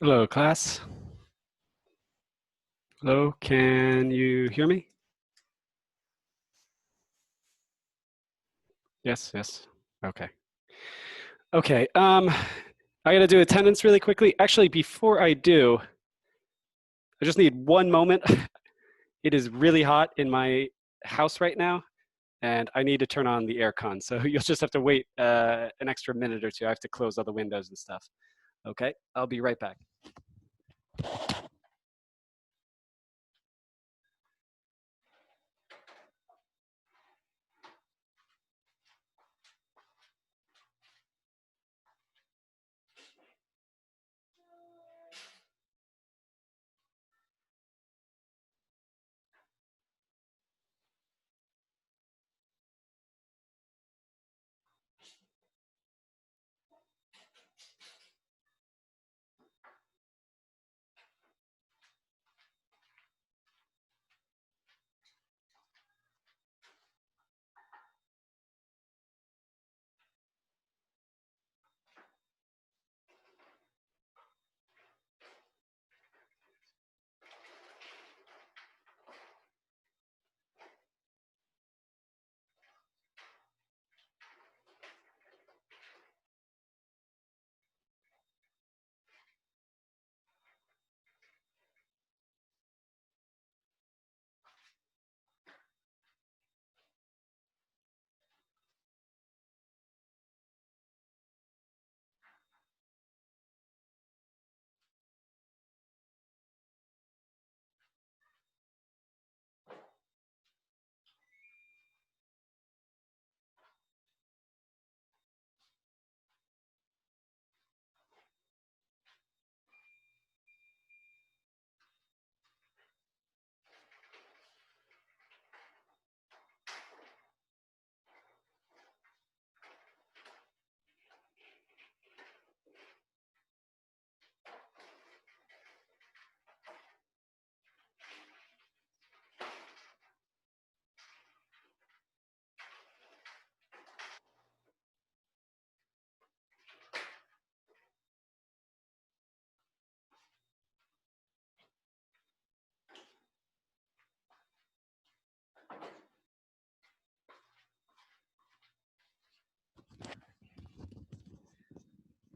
Hello, class. Hello, can you hear me? Yes, yes. Okay. Okay. I gotta do attendance really quickly. Actually, before I do, I just need one moment. It is really hot in my house right now, and I need to turn on the aircon. So you'll just have to wait an extra minute or two. I have to close all the windows and stuff. Okay, I'll be right back.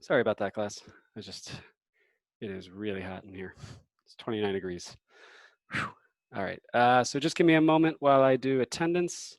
Sorry about that, class. It is really hot in here. It's 29 degrees. Whew. All right. So just give me a moment while I do attendance.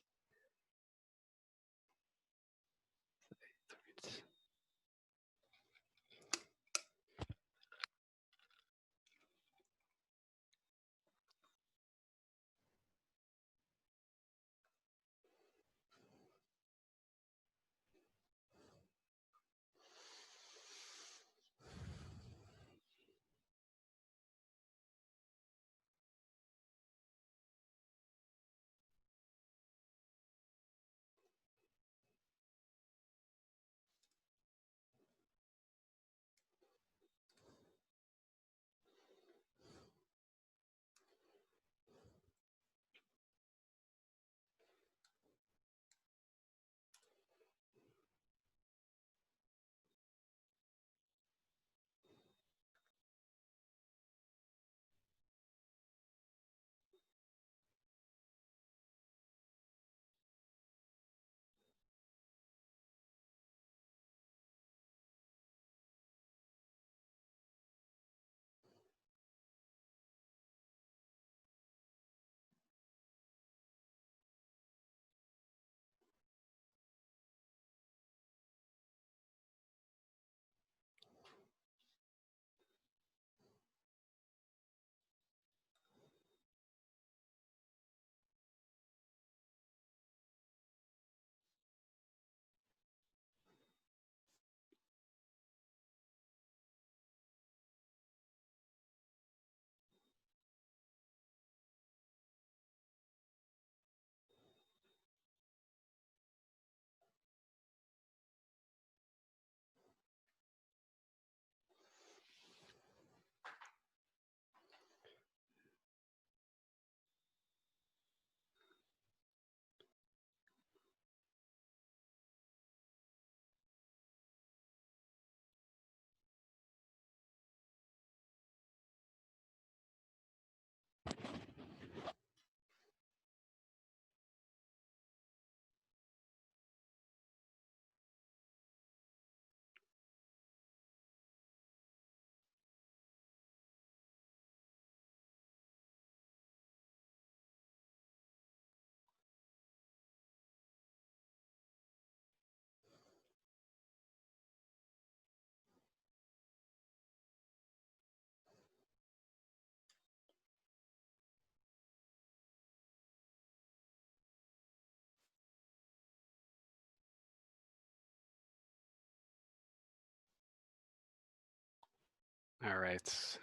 All right,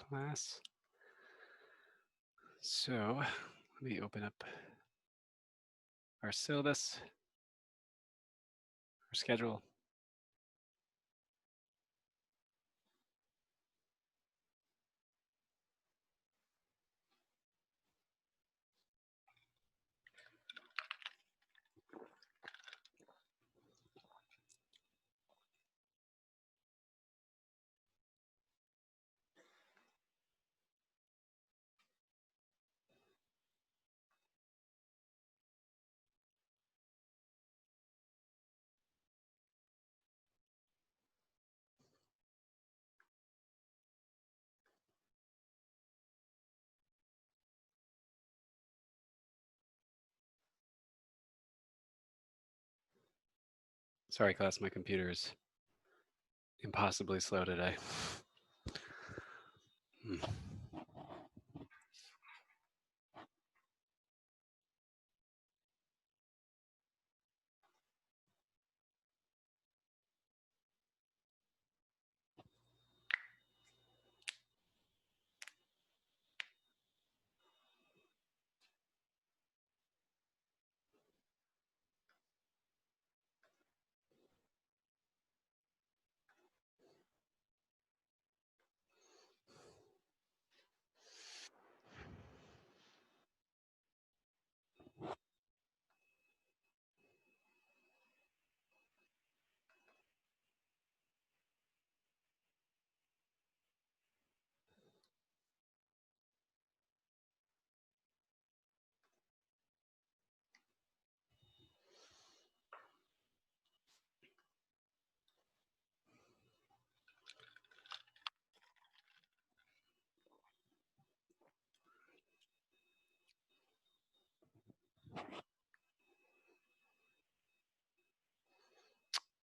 class. So let me open up our syllabus, our schedule. Sorry, class, my computer is impossibly slow today. Hmm.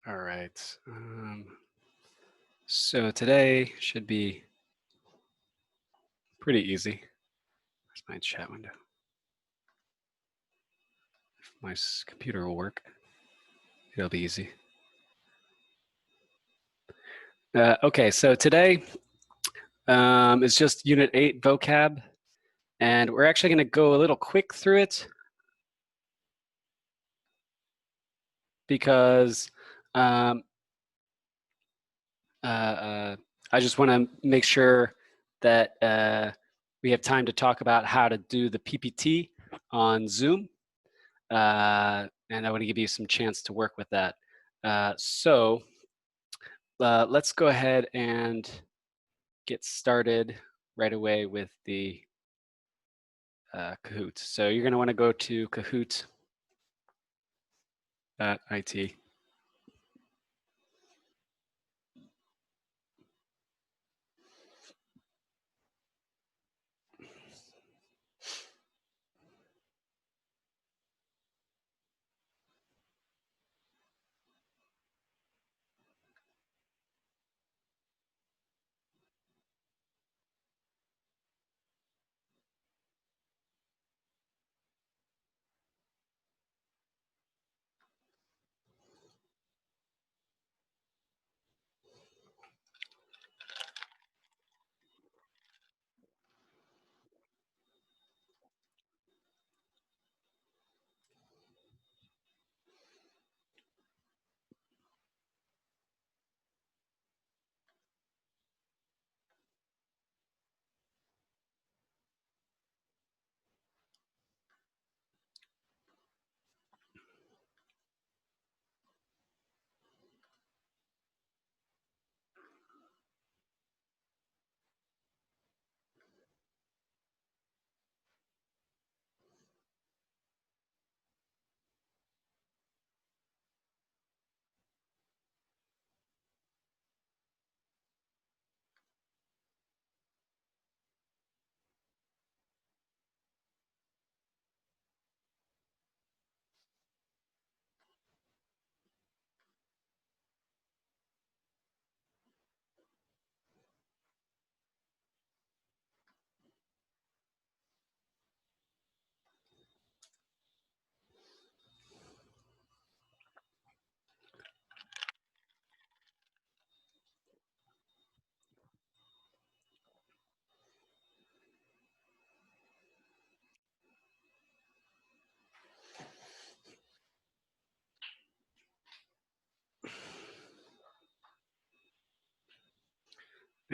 All right. So today should be pretty easy. Where's my chat window? If my computer will work, it'll be easy. Okay, so today is just Unit 8 vocab, and we're actually going to go a little quick through it because I just want to make sure that we have time to talk about how to do the PPT on Zoom, and I want to give you some chance to work with that. So let's go ahead and get started right away with the Kahoot. So you're going to want to go to kahoot.it.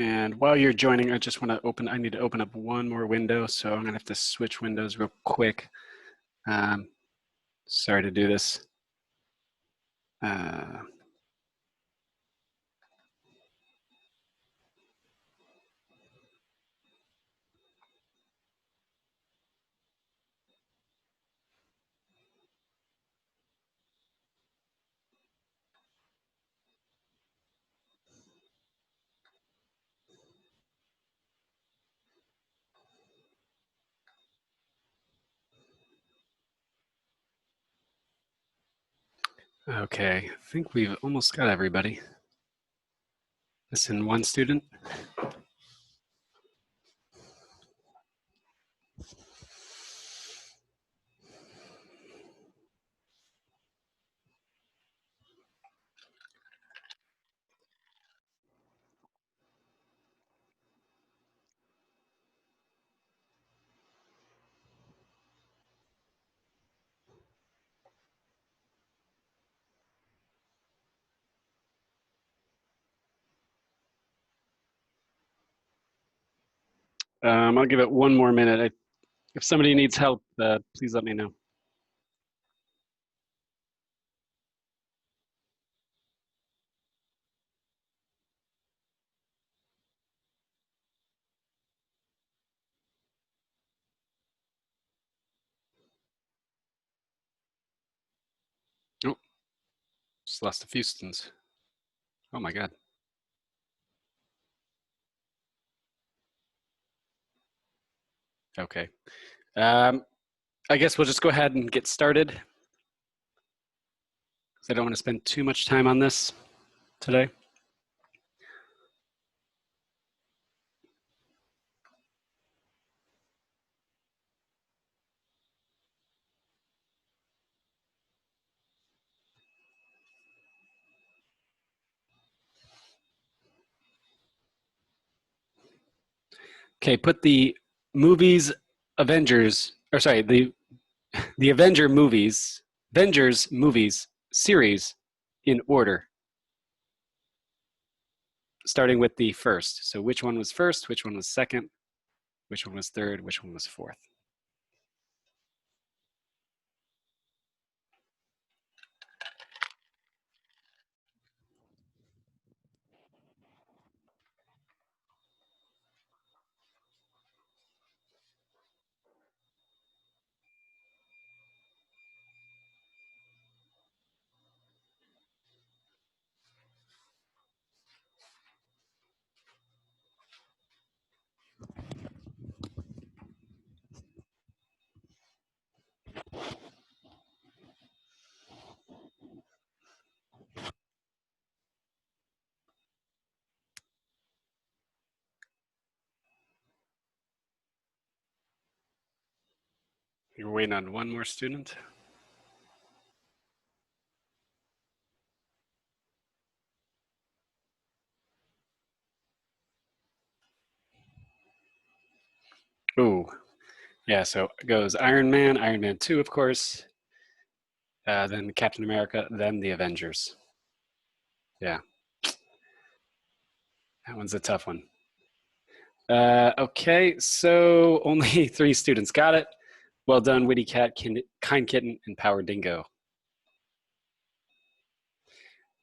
And while you're joining, I just want to I need to open up one more window, so I'm gonna have to switch windows real quick. Sorry to do this. Okay, I think we've almost got everybody. Missing one student. I'll give it one more minute. If somebody needs help, please let me know. Oh, just lost a few students. Oh my God. Okay. I guess we'll just go ahead and get started, because I don't want to spend too much time on this today. Okay, put the movies Avengers, or sorry, the Avengers movies series in order, starting with the first. So which one was first, which one was second, which one was third, which one was fourth. You're waiting on one more student. Ooh, yeah, so it goes Iron Man 2, of course, then Captain America, then the Avengers. Yeah, that one's a tough one. Okay, so only 3 students got it. Well done, Witty Cat, Kind Kitten, and Power Dingo.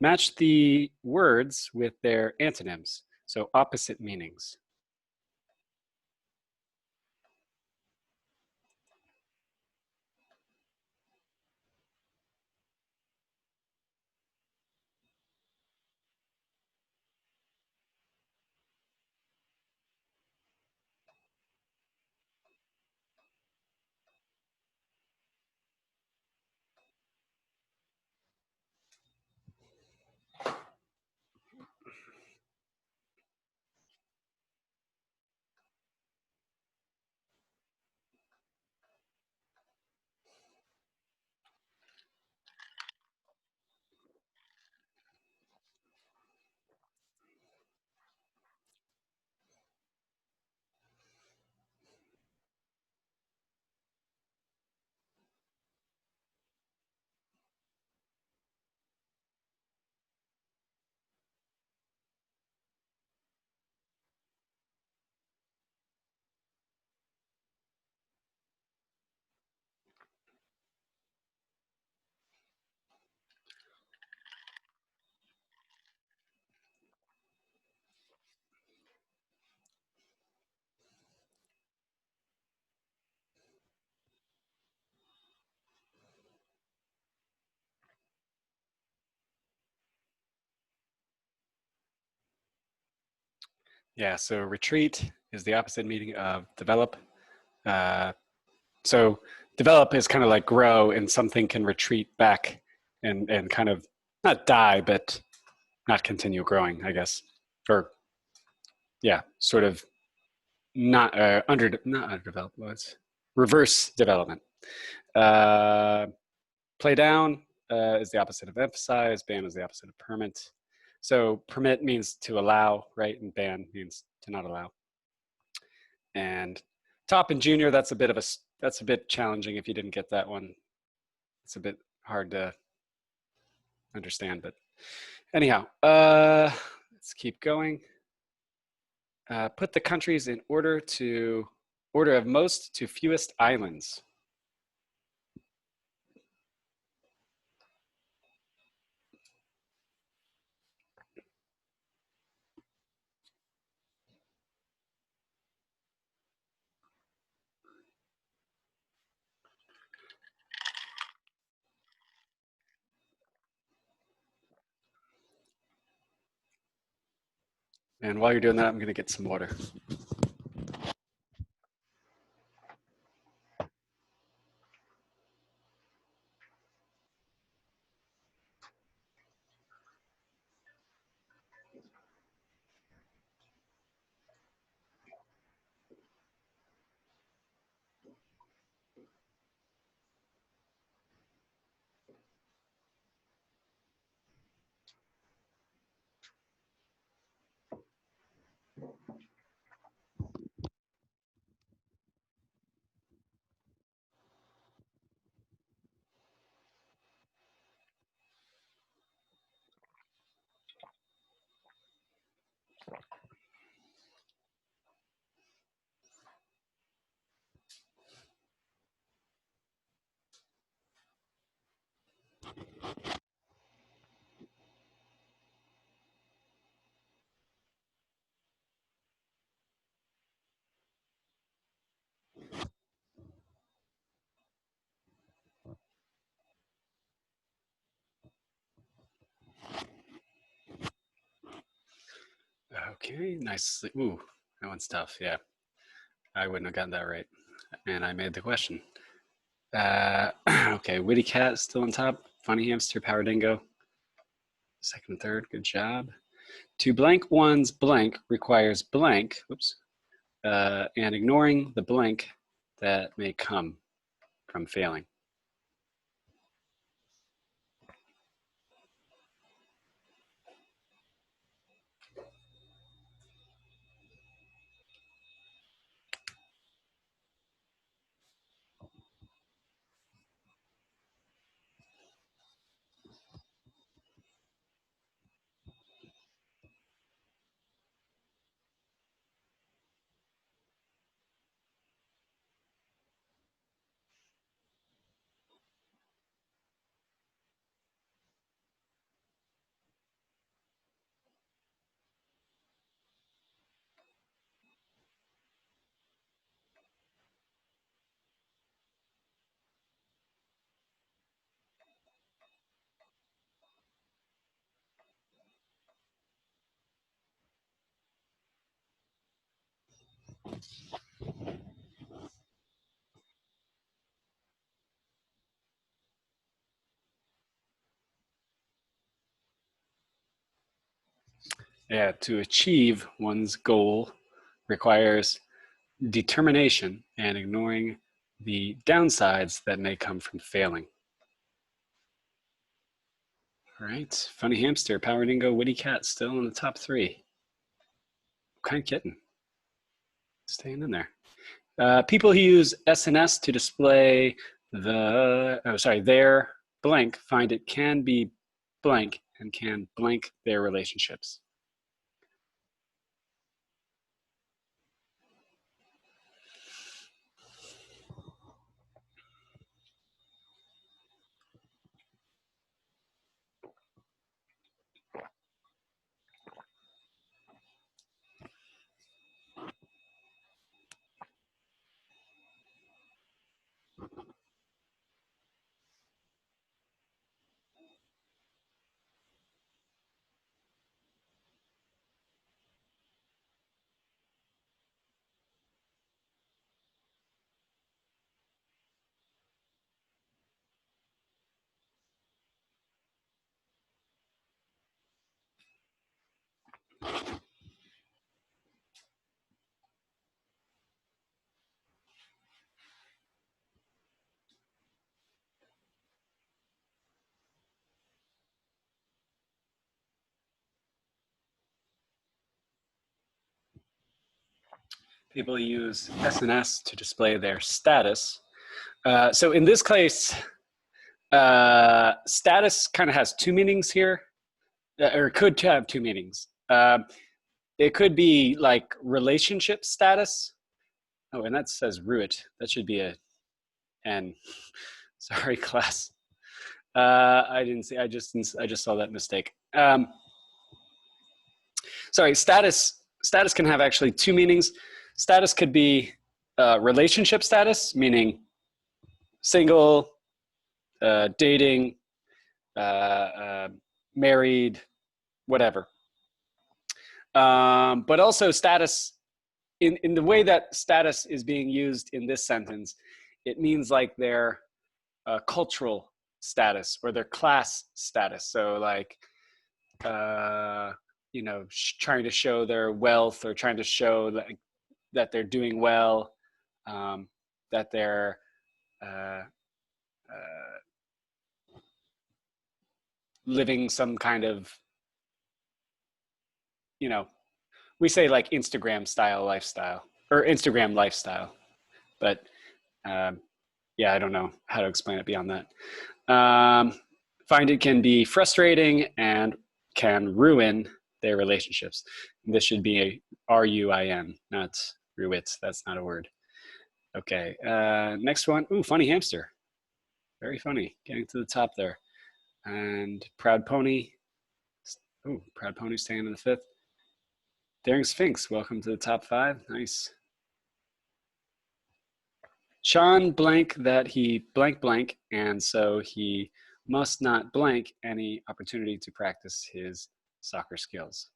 Match the words with their antonyms, so opposite meanings. Yeah, so retreat is the opposite meaning of develop. So develop is kind of like grow, and something can retreat back and kind of not die, but not continue growing, I guess. Or yeah, sort of not not underdeveloped. What's reverse development? Uh, Play down is the opposite of emphasize. Ban is the opposite of permit. So permit means to allow, right? And ban means to not allow. And top and junior, that's a bit challenging if you didn't get that one. It's a bit hard to understand, but anyhow, let's keep going. Put the countries in order of most to fewest islands. And while you're doing that, I'm going to get some water. Okay, nice. Ooh, that one's tough. Yeah, I wouldn't have gotten that right. And I made the question. Okay, Witty Cat is still on top. Funny Hamster, Power Dingo, second and third. Good job. To blank one's blank requires blank, whoops, and ignoring the blank that may come from failing. Yeah, to achieve one's goal requires determination and ignoring the downsides that may come from failing. All right, Funny Hamster, Power Dingo, Witty Cat still in the top three. Kind kitten, staying in there. People who use SNS to display their blank find it can be blank and can blank their relationships. people use SNS to display their status. So in this case, status kind of has two meanings here, or could have two meanings. It could be like relationship status. Oh, and that says Ruit. That should be a N. Sorry, class. I didn't see. I just saw that mistake. Sorry, status can have actually two meanings. Status could be relationship status, meaning single, dating, married, whatever. But also status, in the way that status is being used in this sentence, it means like their cultural status or their class status. So like, you know, trying to show their wealth or trying to show that they're doing well, that they're living some kind of, you know, we say like Instagram style lifestyle or Instagram lifestyle, but yeah, I don't know how to explain it beyond that. Find it can be frustrating and can ruin their relationships. This should be a R-U-I-N, not ruit. That's not a word. Okay, next one. Ooh, funny hamster. Very funny, getting to the top there. And proud pony. Ooh, proud pony staying in the fifth. Daring Sphinx, welcome to the top five. Nice. Sean blank that he blank blank, and so he must not blank any opportunity to practice his soccer skills.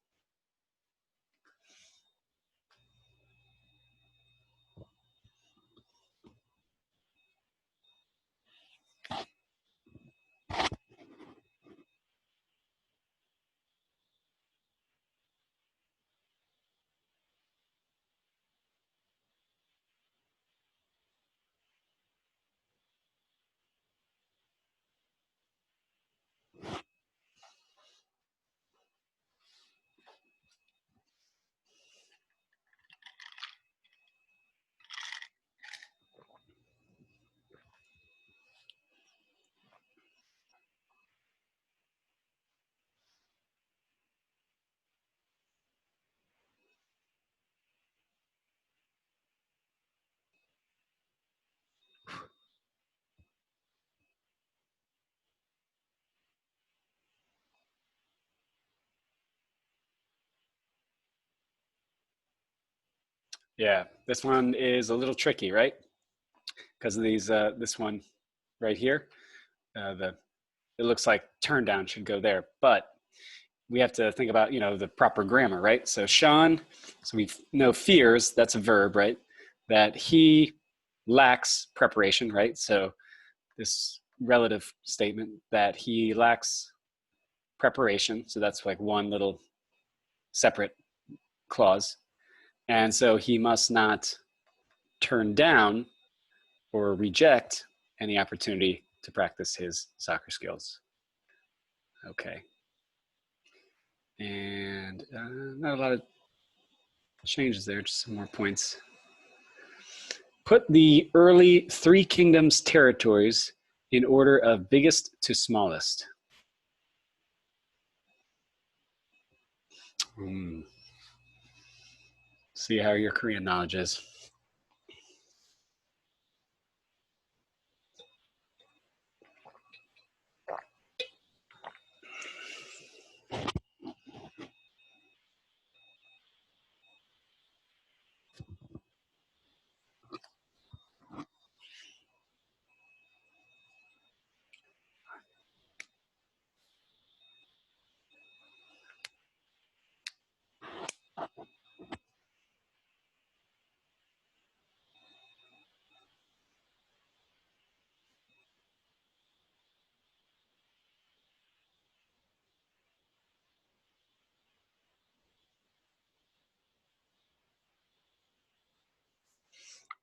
Yeah, this one is a little tricky, right? Because of these, this one right here, it looks like turn down should go there, but we have to think about, you know, the proper grammar, right? So Sean, so we know fears, that's a verb, right? That he lacks preparation, right? So this relative statement that he lacks preparation, so that's like one little separate clause. And so he must not turn down or reject any opportunity to practice his soccer skills. Okay. And not a lot of changes there, just some more points. Put the early Three Kingdoms territories in order of biggest to smallest. See how your Korean knowledge is.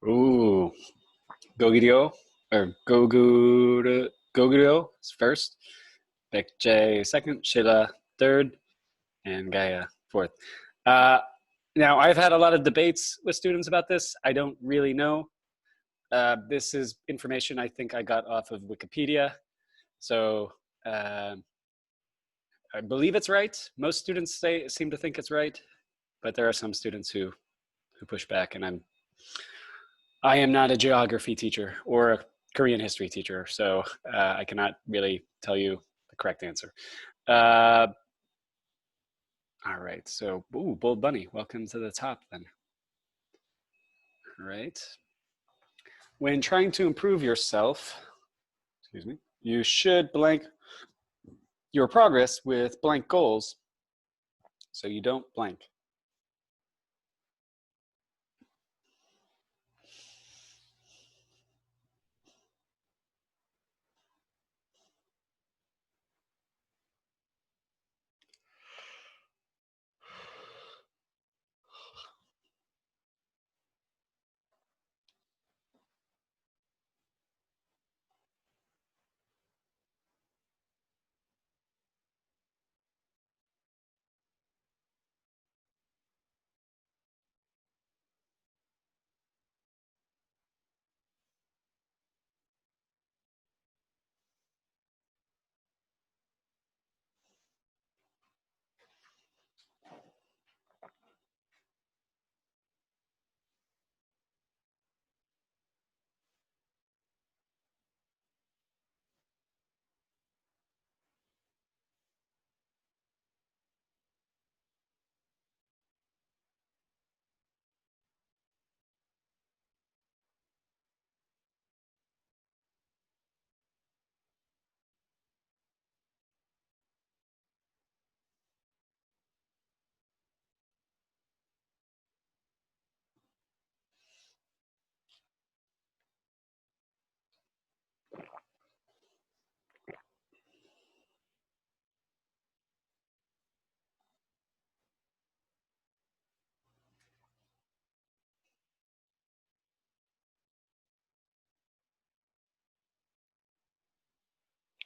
Ooh, Goguryo or Goguryo is first, Baekjae second, Shilla third, and Gaia fourth. Now, I've had a lot of debates with students about this. I don't really know. This is information I think I got off of Wikipedia. So I believe it's right. Most students seem to think it's right, but there are some students who push back, and I am not a geography teacher or a Korean history teacher, so I cannot really tell you the correct answer. All right, so Bold Bunny, welcome to the top then. All right. When trying to improve yourself, excuse me, you should blank your progress with blank goals so you don't blank.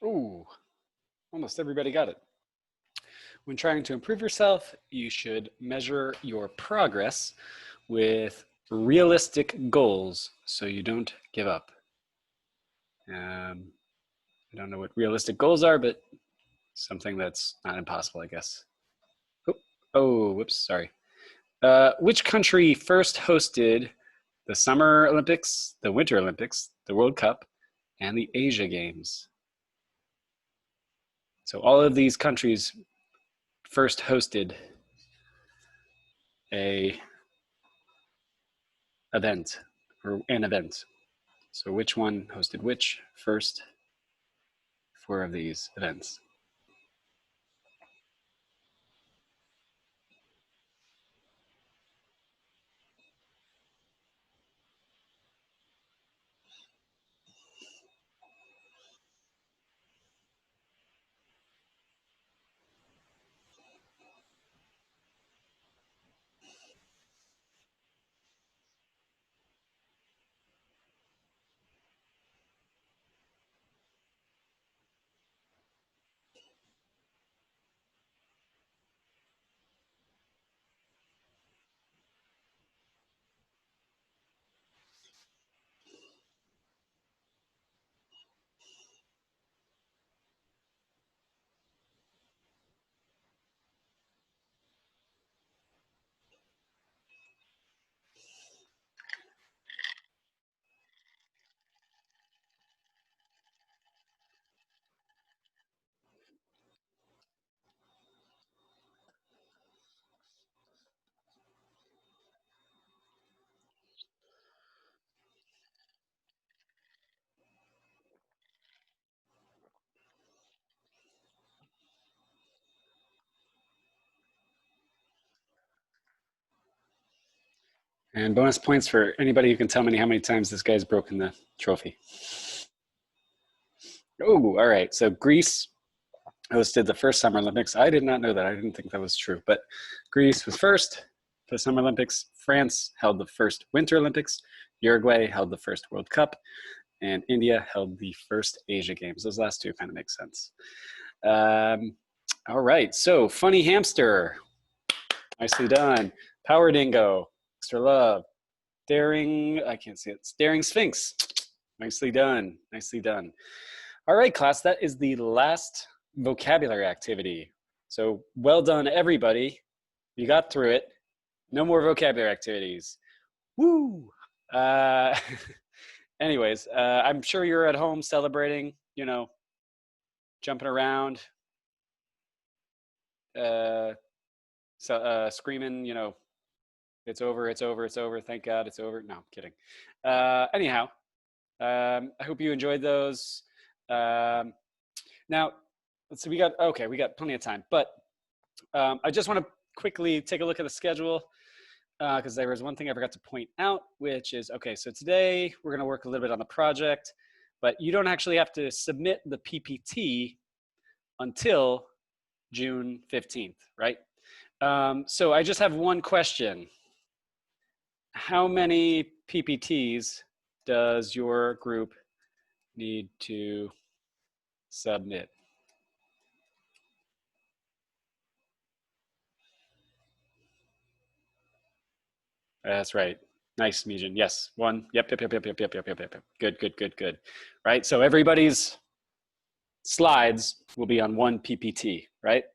Ooh, almost everybody got it. When trying to improve yourself, you should measure your progress with realistic goals so you don't give up. I don't know what realistic goals are, but something that's not impossible, I guess. Whoops, sorry. Which country first hosted the Summer Olympics, the Winter Olympics, the World Cup, and the Asia Games? So all of these countries first hosted a event or an event. So which one hosted which first? 4 of these events. And bonus points for anybody who can tell me how many times this guy's broken the trophy. Oh, all right. So Greece hosted the first Summer Olympics. I did not know that. I didn't think that was true. But Greece was first for the Summer Olympics. France held the first Winter Olympics. Uruguay held the first World Cup. And India held the first Asia Games. Those last two kind of make sense. All right. So Funny Hamster. Nicely done. Power Dingo, extra love. Daring, I can't see it. Daring Sphinx. Nicely done. Nicely done. All right, class, that is the last vocabulary activity. So well done, everybody. You got through it. No more vocabulary activities. Woo! Anyways, I'm sure you're at home celebrating, you know, jumping around, screaming, you know, it's over, it's over, it's over. Thank God it's over. No, I'm kidding. Anyhow, I hope you enjoyed those. Now, let's see, we got plenty of time, but I just want to quickly take a look at the schedule because there was one thing I forgot to point out, which is, okay, so today we're going to work a little bit on the project, but you don't actually have to submit the PPT until June 15th, right? So I just have one question. How many PPTs does your group need to submit? That's right. Nice, Mijin. Yes, one. Yep. Good. Right. So everybody's slides will be on one PPT, right?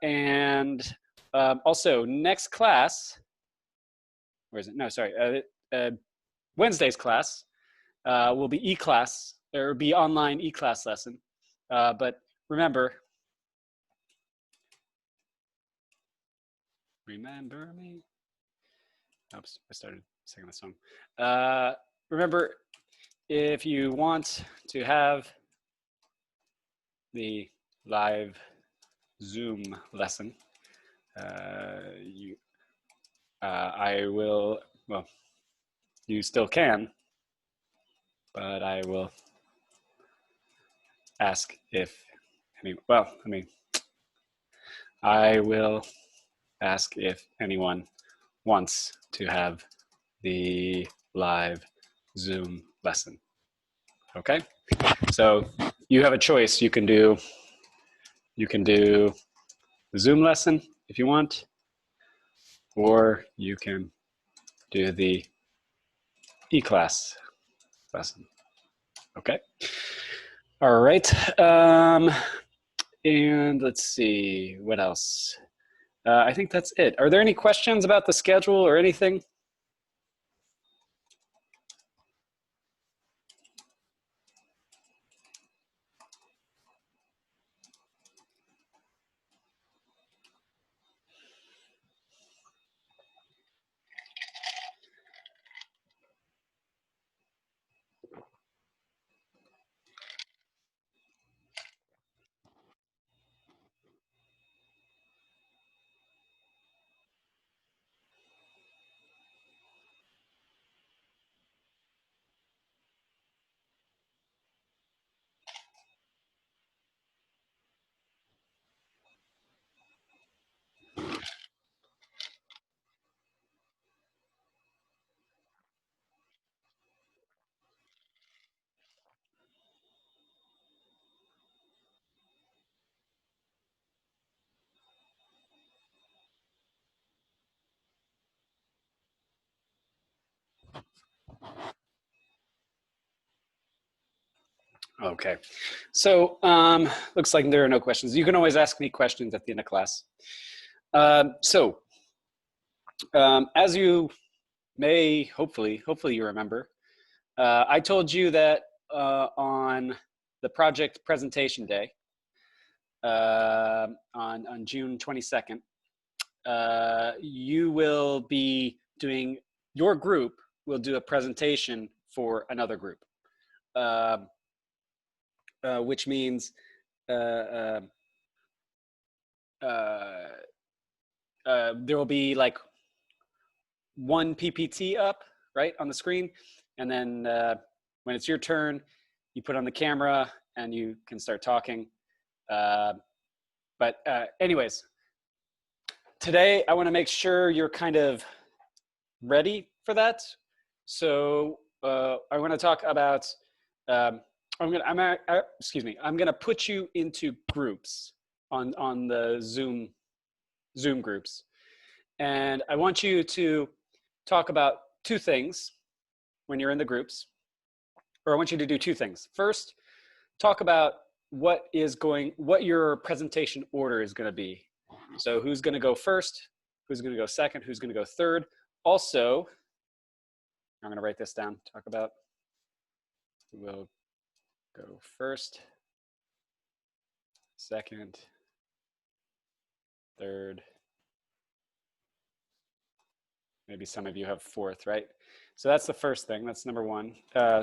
And also next class, where is it? No, sorry. Wednesday's class will be e-class, or be online e-class lesson. But remember me. Oops, I started singing the song. Remember, if you want to have the live Zoom lesson, I will, well, you still can, but I will ask if I will ask if anyone wants to have the live Zoom lesson. Okay, so you have a choice. You can do the Zoom lesson if you want, or you can do the e-class lesson. Okay. All right. And let's see, what else? I think that's it. Are there any questions about the schedule or anything? Okay, so looks like there are no questions. You can always ask me questions at the end of class. As you may, hopefully you remember, I told you that on the project presentation day, on June 22nd, you will be doing, your group will do a presentation for another group, which means there will be like one PPT up, right, on the screen, and then when it's your turn, you put on the camera and you can start talking. But anyways, today I want to make sure you're kind of ready for that. So I want to talk about, I'm gonna put you into groups on the Zoom groups. And I want you to talk about two things when you're in the groups, or I want you to do two things. First, talk about what your presentation order is going to be. So who's going to go first, who's going to go second, who's going to go third. Also, I'm going to write this down, talk about who will go first, second, third. Maybe some of you have fourth, right? So that's the first thing, that's number one.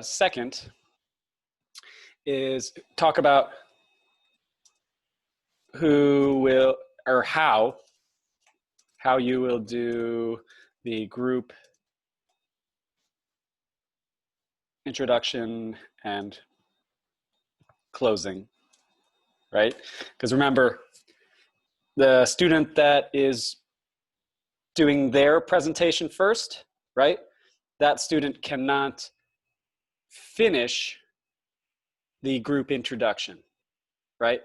Second is talk about who will, or how you will do the group introduction and closing, right? Because remember, the student that is doing their presentation first, right? That student cannot finish the group introduction, right?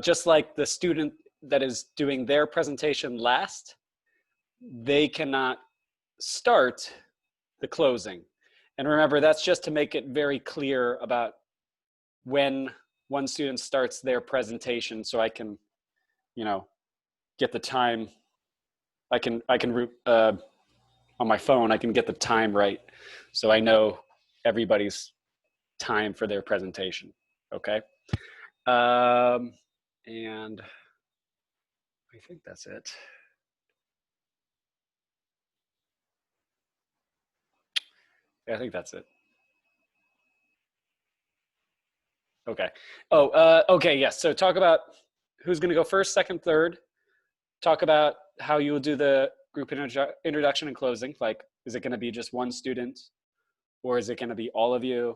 Just like the student that is doing their presentation last, they cannot start the closing. And remember, that's just to make it very clear about when one student starts their presentation, so I can, get the time. I can on my phone, I can get the time right, so I know everybody's time for their presentation. Okay, and I think that's it. Yeah, I think that's it. Okay. Oh, okay. Yes. So talk about who's going to go first, second, third. Talk about how you will do the group introduction and closing. Like, is it going to be just one student, or is it going to be all of you,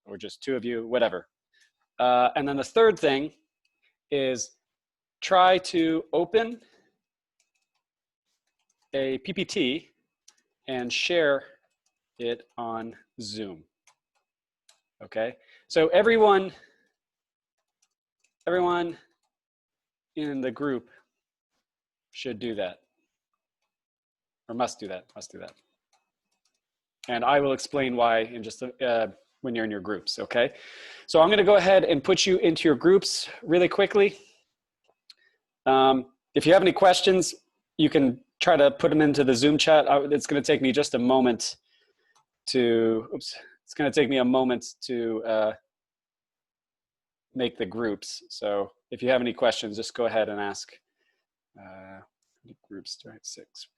or just two of you, whatever. And then the third thing is try to open a PPT and share it on Zoom. Okay, so everyone in the group should do that, or must do that. And I will explain why in just when you're in your groups. Okay, so I'm going to go ahead and put you into your groups really quickly. If you have any questions, you can try to put them into the Zoom chat. It's going to take me just a moment to. It's going to take me a moment to make the groups. So if you have any questions, just go ahead and ask. Groups, right? 6.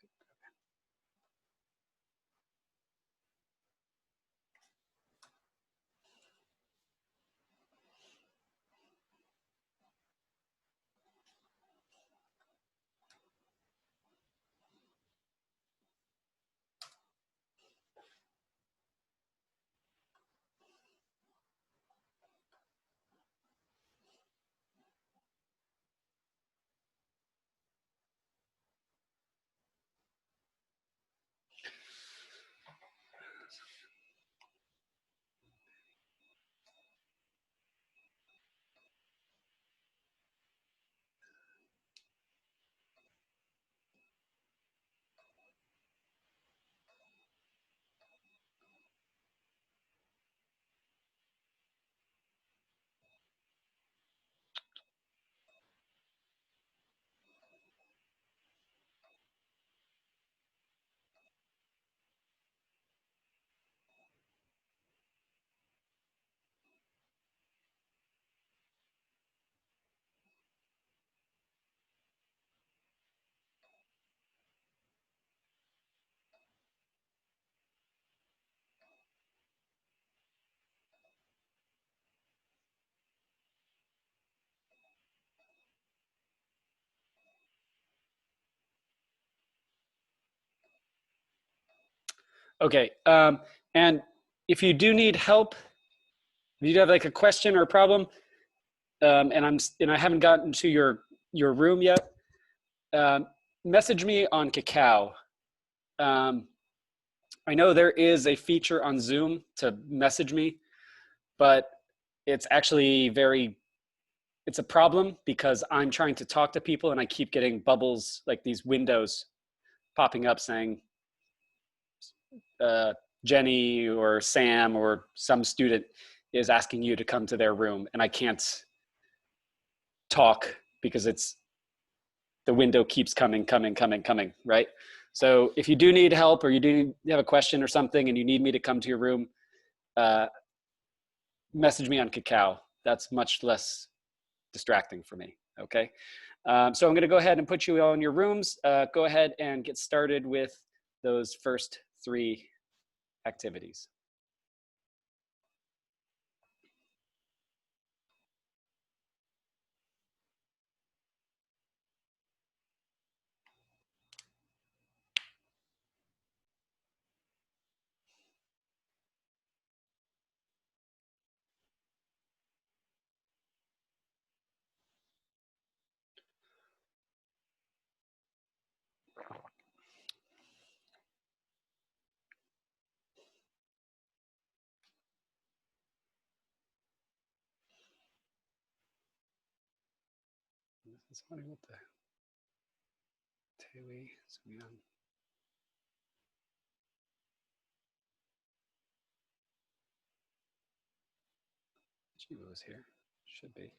Okay, and if you do need help, if you have like a question or a problem, and I haven't gotten to your room yet, message me on Kakao. I know there is a feature on Zoom to message me, but it's actually it's a problem because I'm trying to talk to people and I keep getting bubbles, like these windows popping up saying, Jenny or Sam or some student is asking you to come to their room, and I can't talk because the window keeps coming, right? So if you do need help or you do have a question or something and you need me to come to your room, message me on Kakao. That's much less distracting for me, okay? So I'm gonna go ahead and put you all in your rooms. Go ahead and get started with those first 3 activities. This is funny, what the Tewi Sumian. Chivo is here, should be.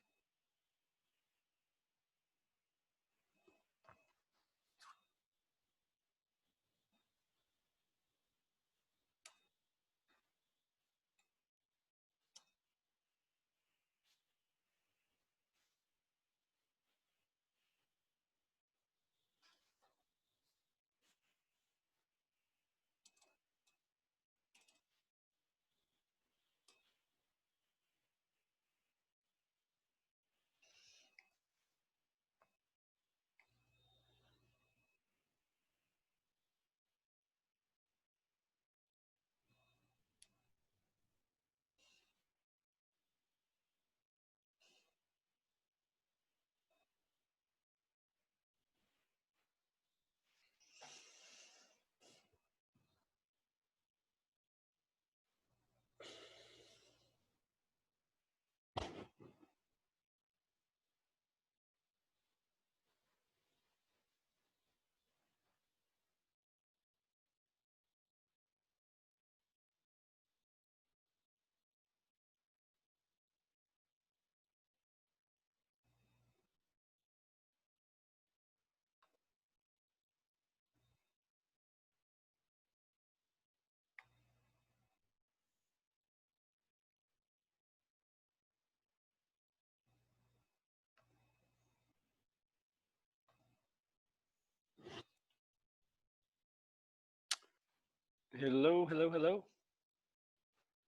Hello, hello, hello.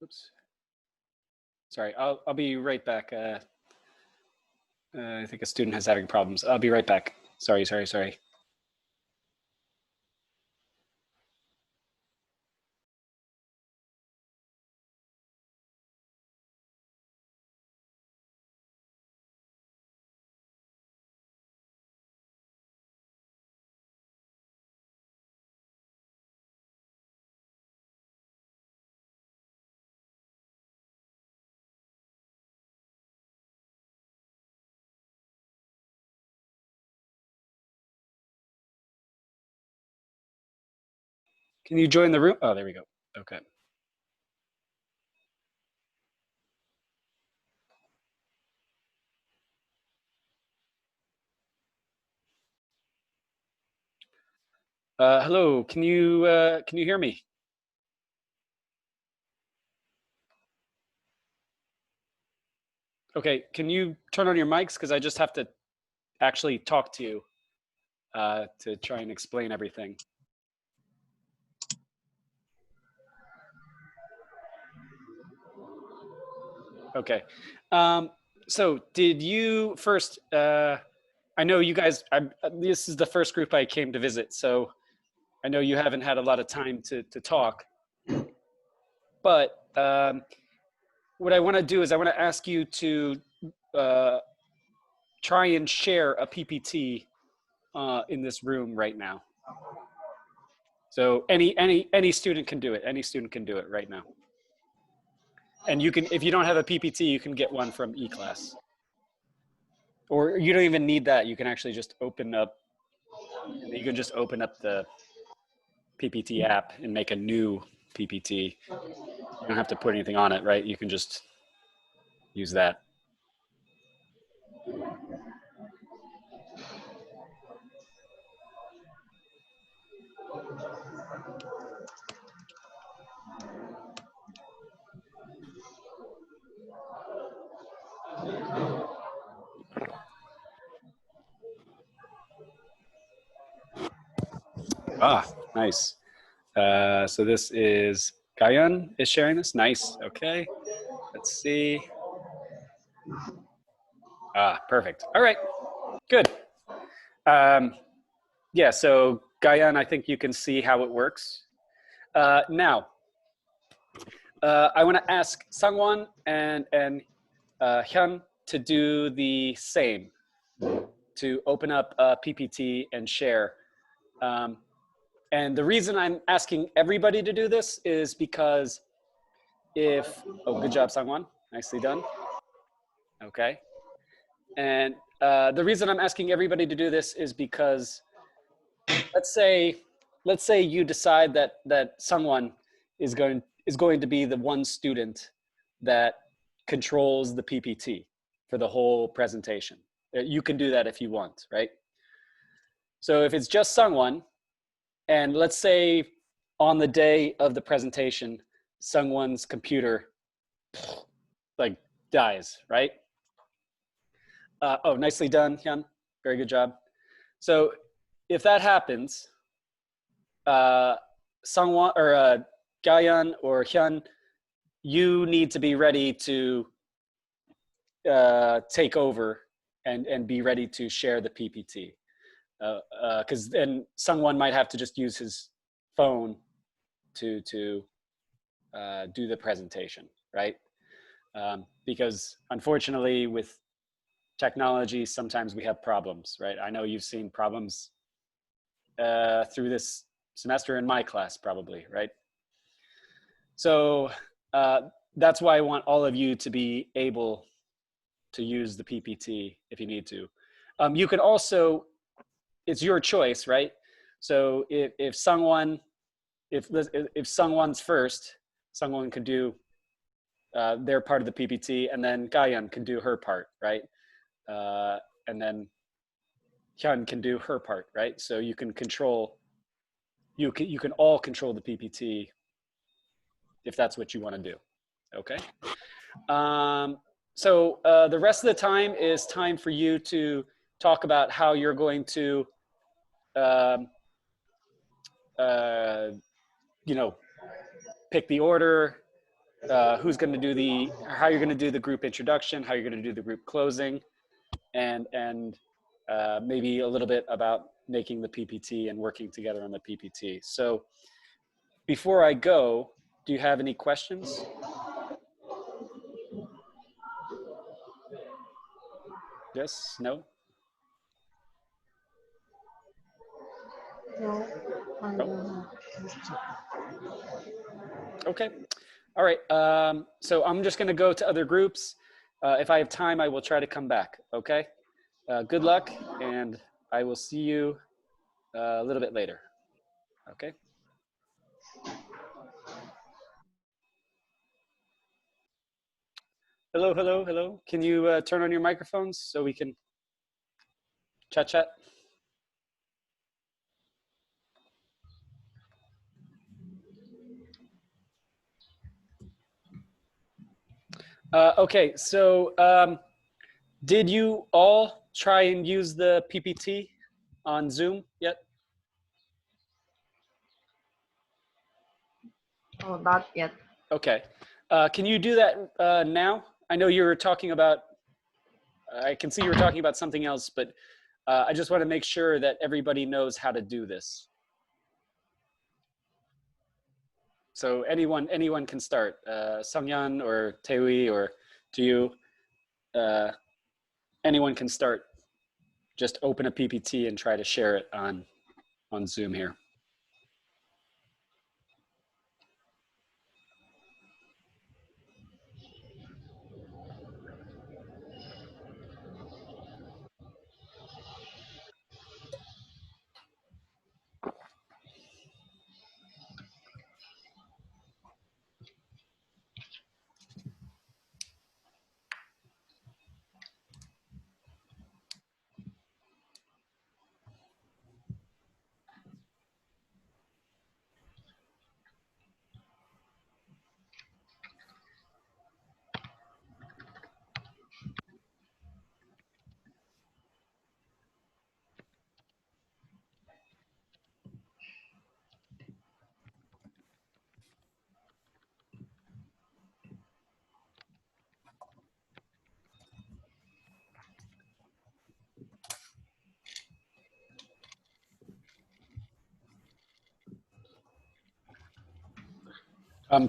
Oops. Sorry, I'll be right back. I think a student is having problems. I'll be right back. Sorry. Can you join the room? Oh, there we go. Okay. Hello, can you hear me? Okay, can you turn on your mics? Because I just have to actually talk to you to try and explain everything. Okay. So did you first, I know you guys, this is the first group I came to visit, so I know you haven't had a lot of time to talk, but what I want to do is I want to ask you to try and share a PPT in this room right now. So any student can do it. Any student can do it right now. And you can, if you don't have a PPT, you can get one from eClass. or you don't even need that. You can actually just open up, you can just open up the PPT app and make a new PPT. You don't have to put anything on it, right? You can just use that. Ah, nice. So this is Gayan is sharing this. Nice. Okay. Let's see. Ah, perfect. All right. Good. Um, yeah. So Gayan, I think you can see how it works. Now, I want to ask Sangwon and Hyun to do the same, to open up PPT and share. Um, and the reason I'm asking everybody to do this is because oh, good job, Sangwon. Nicely done. Okay. And the reason I'm asking everybody to do this is because let's say you decide that someone is going to be the one student that controls the PPT for the whole presentation. You can do that if you want, right? So if it's just someone, and let's say on the day of the presentation, someone's computer like dies, right? Oh, nicely done, Hyun. Very good job. So if that happens, Sangwon or Gayan or Hyun, you need to be ready to take over and be ready to share the PPT. Because then someone might have to just use his phone to do the presentation, right? Because unfortunately, with technology, sometimes we have problems, right? I know you've seen problems through this semester in my class, probably, right? So that's why I want all of you to be able to use the PPT if you need to. You can also, it's your choice, right? So if Sangwon, if Sangwon's first, Sangwon could do their part of the PPT, and then Gayan can do her part, right? And then Hyun can do her part, right? So you can control, you can all control the PPT if that's what you want to do. Okay. So the rest of the time is time for you to talk about how you're going to, um, uh, you know, pick the order, who's going to do how you're going to do the group introduction, how you're going to do the group closing, and maybe a little bit about making the PPT and working together on the PPT. So before I go, do you have any questions? Yes? No? No, I Oh, don't have. okay. All right. So I'm just going to go to other groups. If I have time, I will try to come back. Okay. Good luck, and I will see you a little bit later. Okay. Hello, hello, hello. Can you turn on your microphones so we can chat chat? Okay. So did you all try and use the PPT on Zoom yet? Oh, not yet. Okay. Can you do that now? I know you were talking about, I can see you were talking about something else, but I just want to make sure that everybody knows how to do this. So anyone can start. Sangyan or Tewi or Jiu, uh, anyone can start. Just open a PPT and try to share it on Zoom here.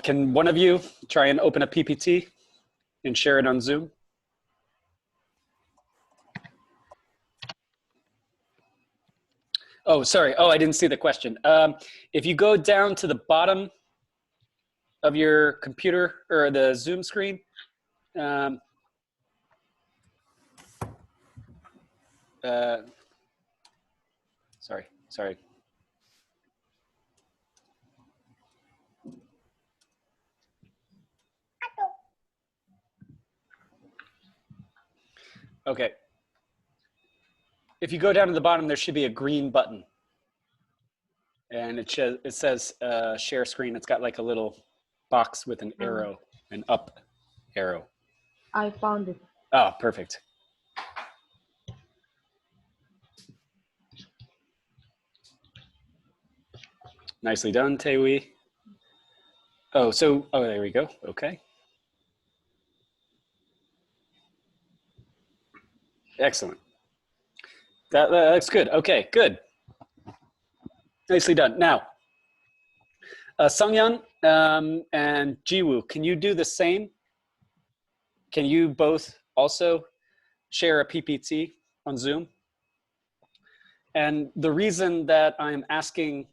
Can one of you try and open a PPT and share it on Zoom? Oh, sorry. Oh, I didn't see the question. If you go down to the bottom of your computer or the Zoom screen, sorry. Okay. If you go down to the bottom, there should be a green button. And it says share screen. It's got like a little box with an arrow, an up arrow. I found it. Oh, perfect. Nicely done, Taewee. Oh, there we go. Okay. Excellent. That looks good. Okay, good. Nicely done. Now, Sungyeon and Jiwoo, can you do the same? Can you both also share a PPT on Zoom? And the reason that I'm asking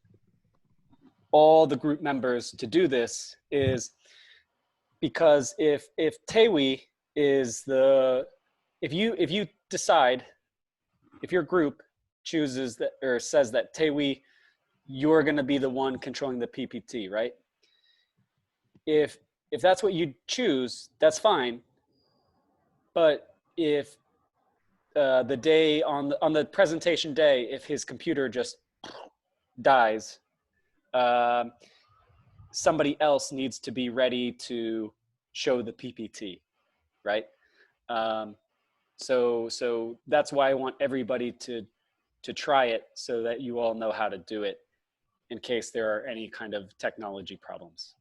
all the group members to do this is because if Taewee is if you decide, if your group chooses that or says that Taewee, you're going to be the one controlling the PPT, right? If that's what you choose, that's fine. But if the day on the presentation day, if his computer just dies, somebody else needs to be ready to show the PPT, right? So that's why I want everybody to try it so that you all know how to do it in case there are any kind of technology problems.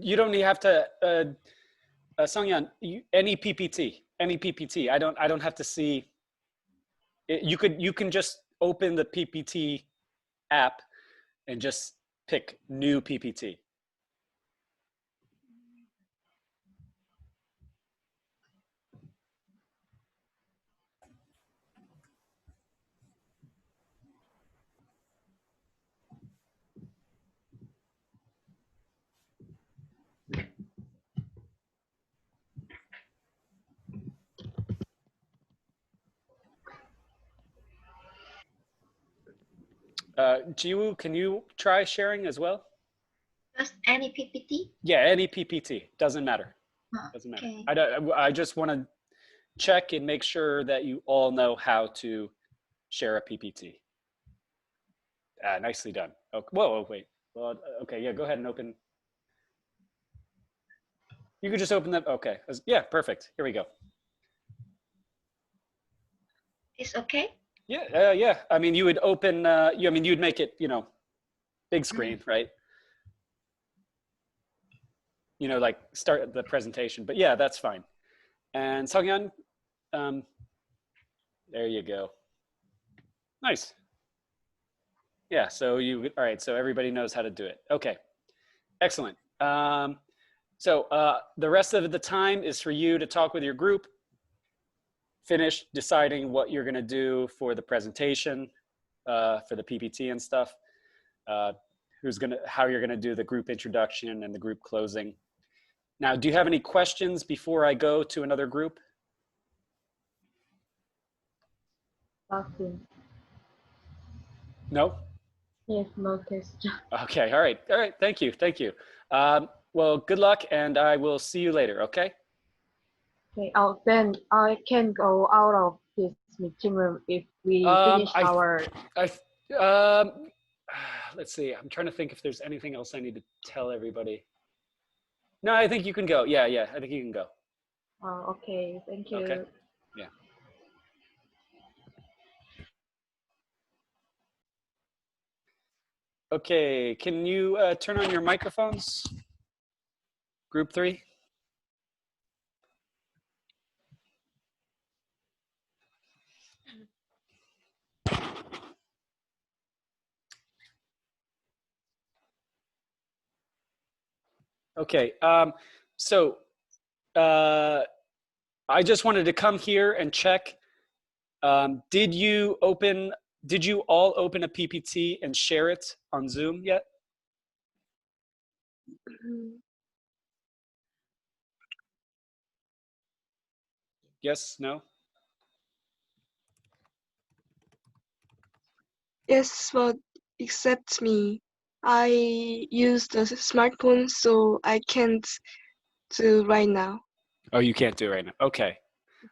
You don't have to, Sungyeon, any PPT. I don't have to see. You can just open the PPT app and just pick new PPT. Jiwoo, can you try sharing as well? Just any PPT? Yeah, any PPT. Doesn't matter. Doesn't matter. Okay. I just want to check and make sure that you all know how to share a PPT. Nicely done. Oh, whoa, wait. Well, okay, yeah, go ahead and open. You could just open that. Okay. Yeah, perfect. Here we go. It's okay? Yeah, yeah. I mean, you would open, you'd make it, big screen, right? Like start the presentation, but yeah, that's fine. And Sungyeon, there you go. Nice. Yeah, all right, so everybody knows how to do it. Okay, excellent. So the rest of the time is for you to talk with your group, finish deciding what you're gonna do for the presentation, for the PPT and stuff, how you're gonna do the group introduction and the group closing. Now, do you have any questions before I go to another group? Nothing. No? Yes, no question. Okay, all right, thank you. Well, good luck, and I will see you later, okay? Okay, then I can go out of this meeting room if we finish our... Let's see, I'm trying to think if there's anything else I need to tell everybody. No, I think you can go. Yeah, I think you can go. Okay, thank you. Okay. Yeah. Okay, can you turn on your microphones? Group 3? Okay, so I just wanted to come here and check. Did you all open a PPT and share it on Zoom yet? Yes, no? Yes, but except me. I use the smartphone, so I can't do right now. Oh, you can't do it right now. Okay.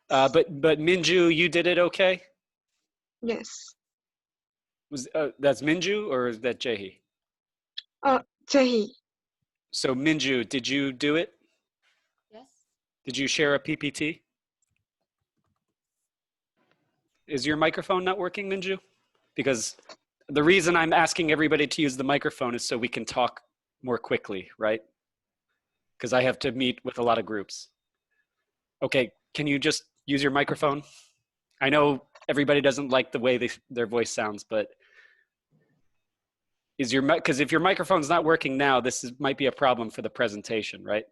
But Minju, you did it okay? Yes. That's Minju or is that Jaehi? Jaehi. So Minju, did you do it? Yes. Did you share a PPT? Is your microphone not working, Minju? Because the reason I'm asking everybody to use the microphone is so we can talk more quickly, right? Because I have to meet with a lot of groups. Okay, can you just use your microphone? I know everybody doesn't like the way their voice sounds, but because if your microphone's not working now, might be a problem for the presentation, right?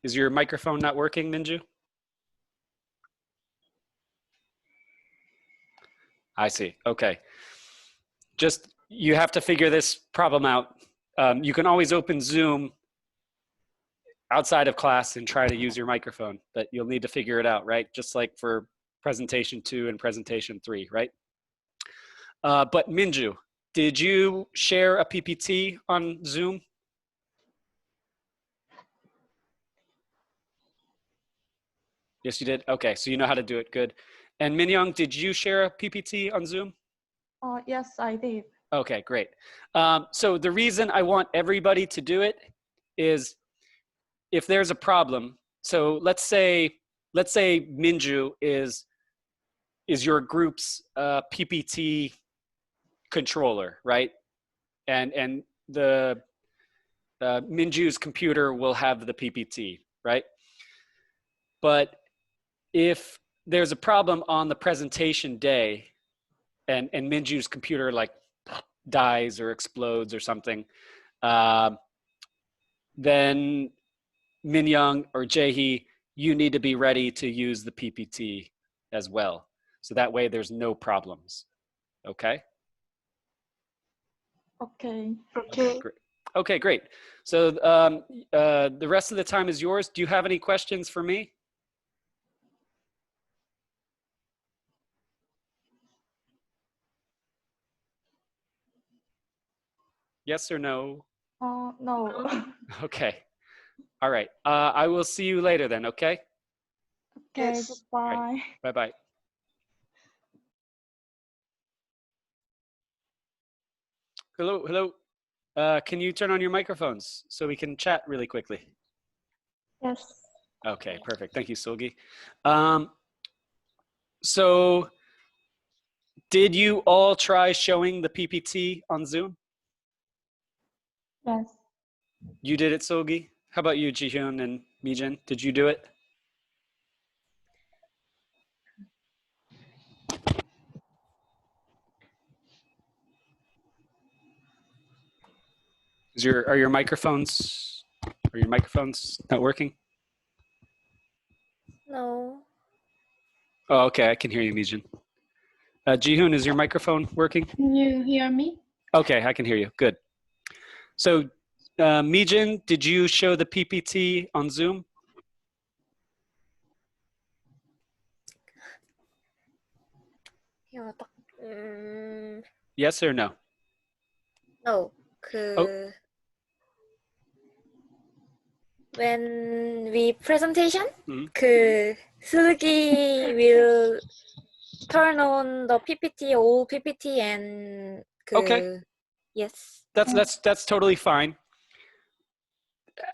Is your microphone not working, Minju? I see. Okay. Just, you have to figure this problem out. You can always open Zoom outside of class and try to use your microphone, but you'll need to figure it out, right? Just like for presentation 2 and presentation 3, right? But Minju, did you share a PPT on Zoom? Yes, you did. Okay, so you know how to do it. Good. And Minyoung, did you share a PPT on Zoom? Yes, I did. Okay, great. So the reason I want everybody to do it is if there's a problem. So let's say Minju is your group's PPT controller, right? And the Minju's computer will have the PPT, right? But if there's a problem on the presentation day and Minju's computer like dies or explodes or something, then Minyoung or Jaehi, you need to be ready to use the PPT as well. So that way there's no problems. Okay? Okay. Okay. Great. Okay, great. So the rest of the time is yours. Do you have any questions for me? Yes or no? No. Okay. All right. I will see you later then, okay? Okay, Yes. goodbye. Bye-bye. Hello, hello. Can you turn on your microphones so we can chat really quickly? Yes. Okay, perfect. Thank you, Solgi. So did you all try showing the PPT on Zoom? Yes. You did it, Solgi? How about you, Jihyun and Mijin? Did you do it? Are your microphones not working? No. Oh, okay, I can hear you, Mijin. Jihyun, is your microphone working? Can you hear me? Okay, I can hear you. Good. So, Mijin, did you show the PPT on Zoom? Yes or no? No. Oh. When we presentation, Mhm. Sugi will turn on the PPT, all PPT and Okay. yes. That's totally fine.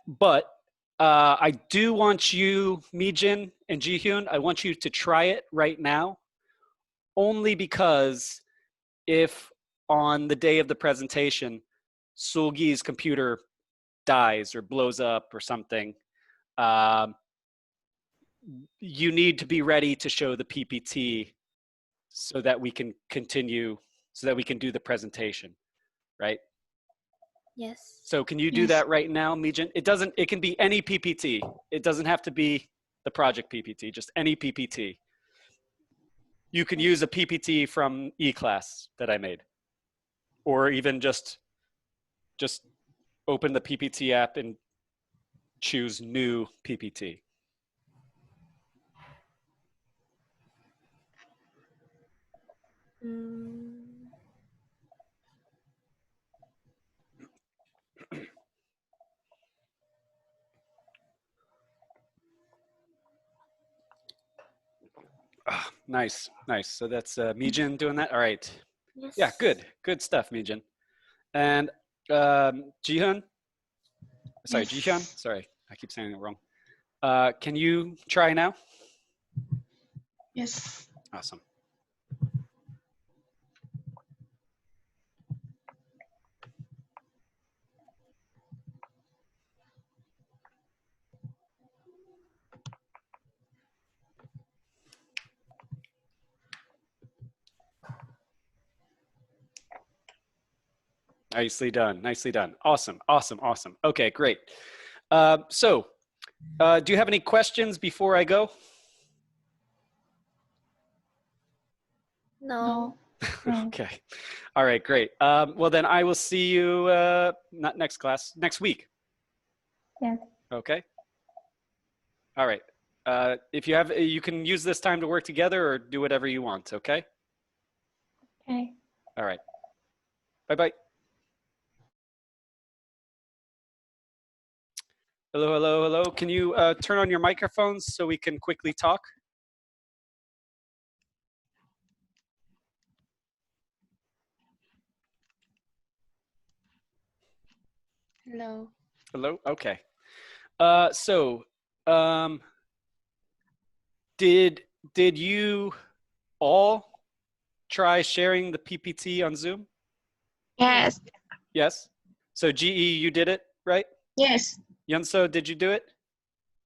But I do want you, Mijin and Jihyun, I want you to try it right now, only because if on the day of the presentation, Sulgi's computer dies or blows up or something, you need to be ready to show the PPT so that we can continue, so that we can do the presentation, right? Yes. So can you do Yes. that right now, Mijin? It can be any PPT. It doesn't have to be the project PPT, just any PPT. You can use a PPT from eClass that I made, or even just open the PPT app and choose new PPT. Ah, nice. So that's Mijin doing that. All right. Yes. Yeah, good stuff, Mijin. And Jihyun, sorry, Yes. Jihyun, sorry, I keep saying it wrong. Can you try now? Yes. Awesome. Nicely done. Awesome. Okay, great. So, do you have any questions before I go? No. No. Okay. All right, great. Well, then I will see you, not next class, next week. Yes. Okay. All right. If you have, you can use this time to work together or do whatever you want. Okay. Okay. All right. Bye-bye. Hello. Can you turn on your microphones so we can quickly talk? Hello. Hello. Okay. So, did you all try sharing the PPT on Zoom? Yes. Yes. So GE, you did it, right? Yes. Yunso, did you do it?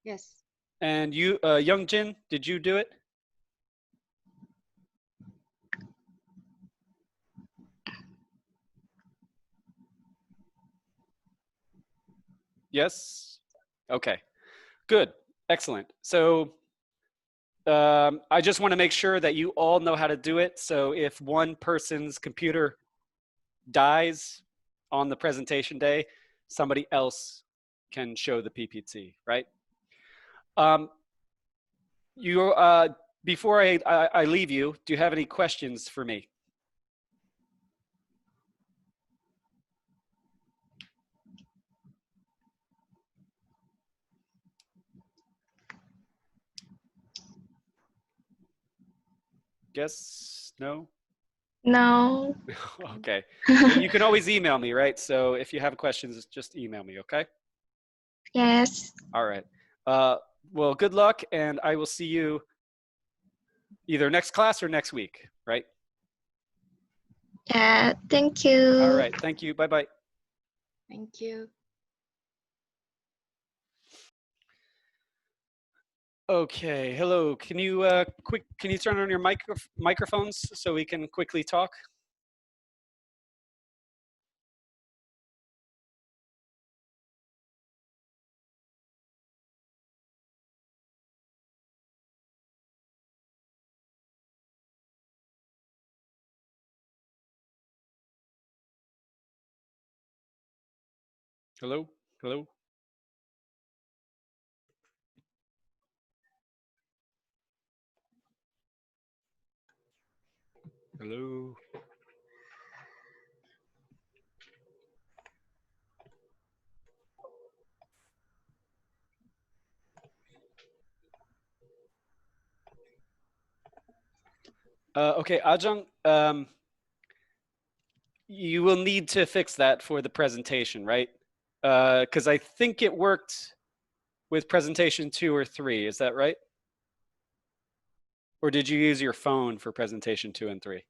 Yes. And you, Youngjin, did you do it? Yes. Okay. Good. Excellent. So I just want to make sure that you all know how to do it. So if one person's computer dies on the presentation day, somebody else can show the PPT, right? You before I leave you, do you have any questions for me? Guess no? No. Okay. Well, you can always email me, right? So if you have questions, just email me, okay? Yes. All right. Well, good luck, and I will see you either next class or next week, right? Yeah. Thank you. All right. Thank you. Bye-bye. Thank you. Okay. Hello. Can you can you turn on your microphones so we can quickly talk? Hello? Hello? Hello? Okay, Ajang, you will need to fix that for the presentation, right? Because I think it worked with presentation 2 or 3. Is that right? Or did you use your phone for presentation 2 and 3?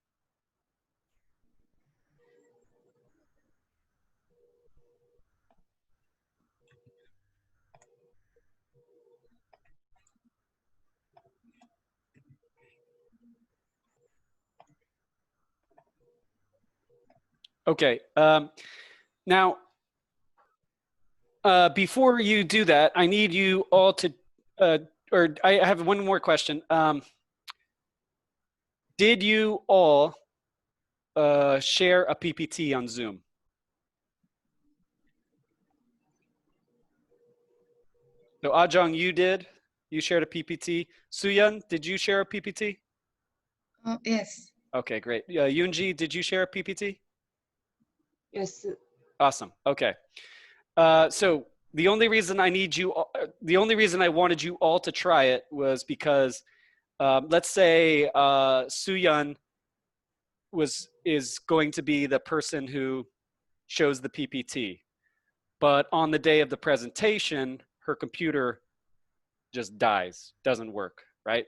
Okay. Now, before you do that, I need you all to, or I have one more question. Did you all share a PPT on Zoom? So Ajang, you did. You shared a PPT. Suyun, did you share a PPT? Yes. Okay, great. Yoonji, did you share a PPT? Yes. Awesome. Okay. So the only reason I wanted you all to try it was because, let's say Suyun is going to be the person who shows the PPT, but on the day of the presentation, her computer just dies, doesn't work, right?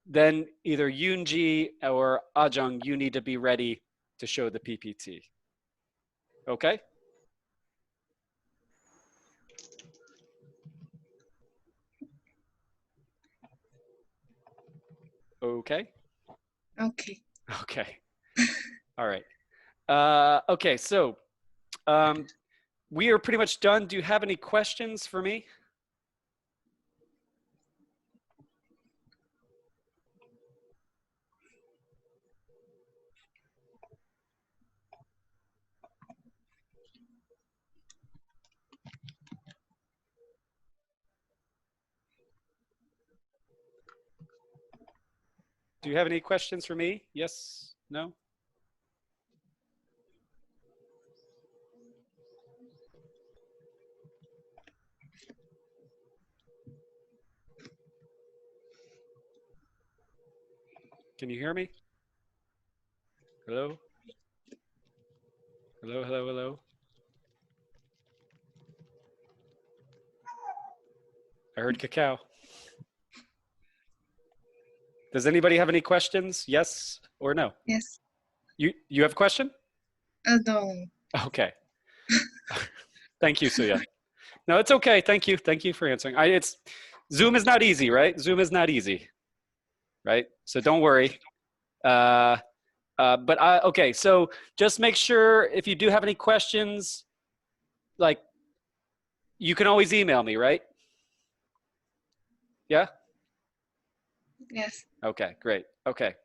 Then either Yoonji or Ajang, you need to be ready to show the PPT. Okay? Okay? Okay. Okay. All right. Okay, so we are pretty much done. Do you have any questions for me? Do you have any questions for me? Yes? No? Can you hear me? Hello? Hello, hello, hello? I heard cacao. Does anybody have any questions? Yes or no? Yes. You have a question? No. Okay. Thank you, Suya. No, it's okay. Thank you. Thank you for answering. Zoom is not easy, right? Zoom is not easy, right? So don't worry. Okay, so just make sure if you do have any questions, like you can always email me, right? Yeah? Yes. Okay, great. Okay.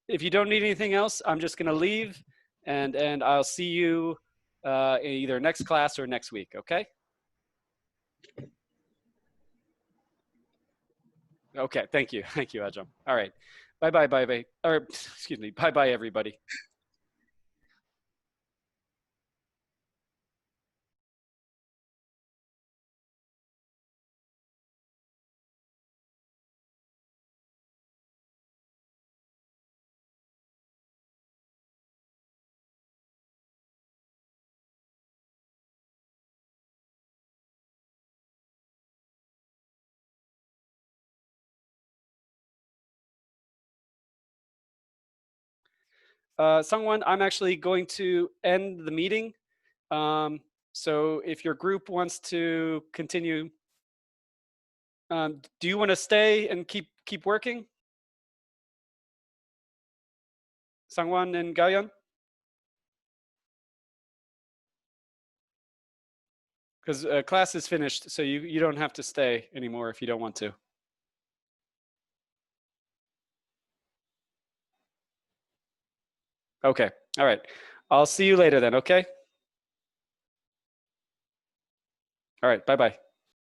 If you don't need anything else, I'm just gonna leave and I'll see you either next class or next week, okay? Okay, thank you. Thank you, Ajam. All right. Bye-bye, bye-bye. Or, excuse me, bye-bye, everybody. Sungwon, I'm actually going to end the meeting. So if your group wants to continue, do you want to stay and keep working? Sangwon and Gaoyun? Because class is finished, so you don't have to stay anymore if you don't want to. Okay, all right. I'll see you later then, okay? All right, bye-bye.